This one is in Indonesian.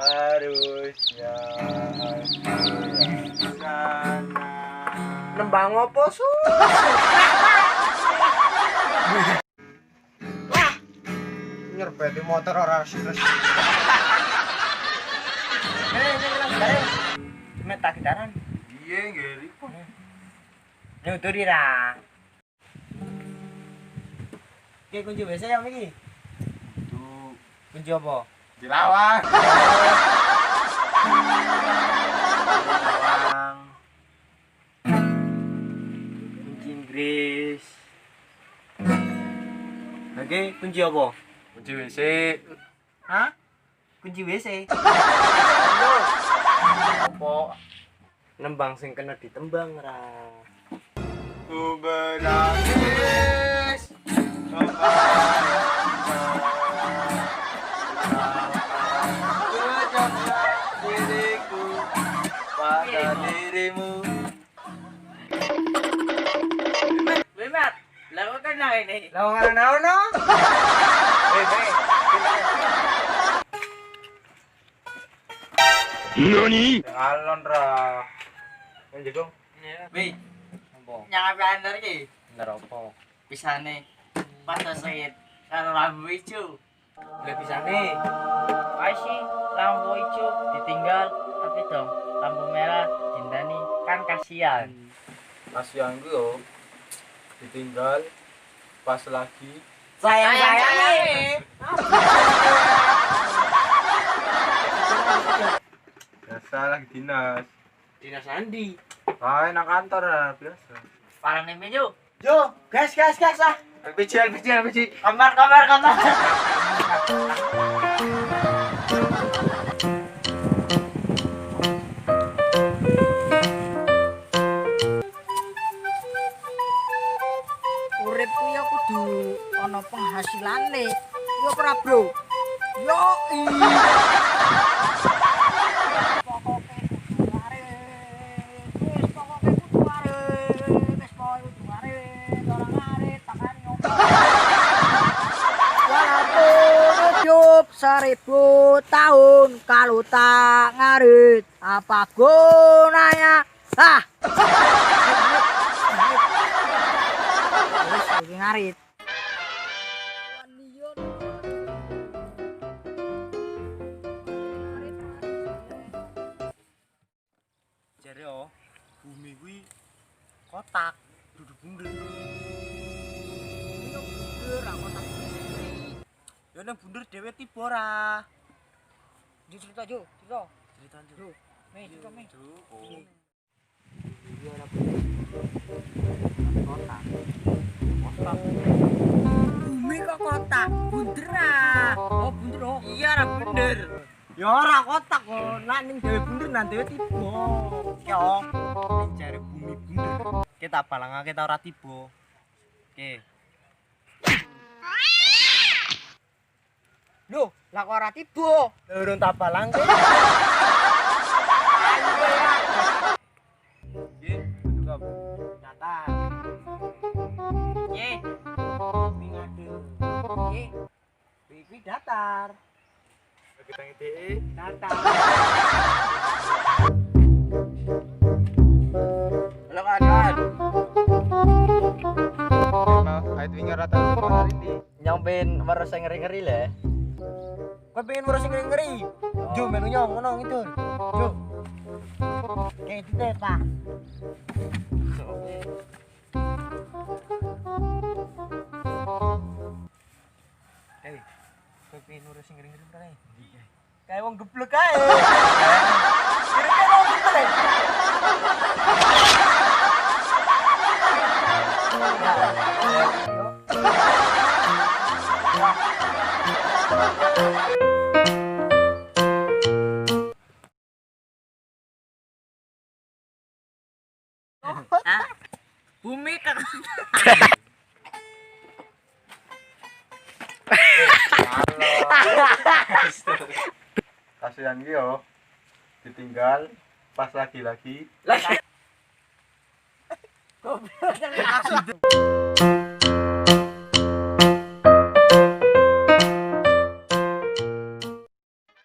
harusnya sana. Nembang opo su? Wah, nyerbeti motor ora resik. Ini bilang metak gitaran. Iya nggak ribut. Nyuturi ra. Ki kunci WC ya iki. Tuh Kunci apa? dilawan. Kunci Inggris. Oke, kunci apa? Kunci WC. Hah? Kunci WC. Apa? Nembang sing kena ditembang ra. Ku menangis. Diriku pada dirimu. Wimat, lakukan na ini. Lawangan naon no? Nani? Alon ra. Njegong. Wih, Apa? nyangka bener ki. Bener apa? Pisane pas selesai karo lampu hijau. Lah bisane. Kasih lampu hijau ditinggal tapi dong lampu merah dindani kan kasihan. Kasihan gue yo. Ditinggal pas lagi Sayang biasa lagi dinas. Dinas Andi. Ah, enak kantor lah biasa. Parang nih mejo. Yo, gas ah. LPG. Kamar. Urip ku ya kudu ana penghasilane. Yo ora, Bro? Yo i. Pokoke kudu arep. Wis pokoke kudu arep. Wis pokoke kudu arep. Ora arep takan nyoba. Walaupun hidup 1000 tahun kalau tak ngarit apa gunanya? Hah. Wis iki ngarit. Jare yo, bumi kuwi kotak, duduk bunder. Yo bunder aku tak Yo nang bunder dhewe tiba ora. cerita Jo, cerita. Ceritaan Jo, me cerita me. Iya ora bunder. Kotak. Kotak. Bumi kok kotak, bunder ah. Oh bunder oh. Iya ora bunder. Ya ora kotak kok, nek ning dhewe bunder nang dhewe tiba. Yo, ning jare bumi bunder. Kita balangake ta ora tiba. Oke. Loh, lah kok ora tiba. Durung tak balangke. Nggih, betul apa? Datar. Ye, Kuwi ngadeg. Nggih. Kuwi datar. Kita ngedeki. Datar. Halo kawan. Ait winger rata hari ini. Nyampein weruh sing ngeri-ngeri le. Kowe pengen weruh sing ngeri-ngeri. Jo melu nyong ngono ngidur. Jo. Kayak gitu ya, Pak. Hei. Kowe pengen weruh sing ngeri-ngeri ta? Kayak wong geblek ae. Kira-kira wong geblek. bumi kan. Kasihan ki yo. Ditinggal pas lagi-lagi. Lah. Goblok.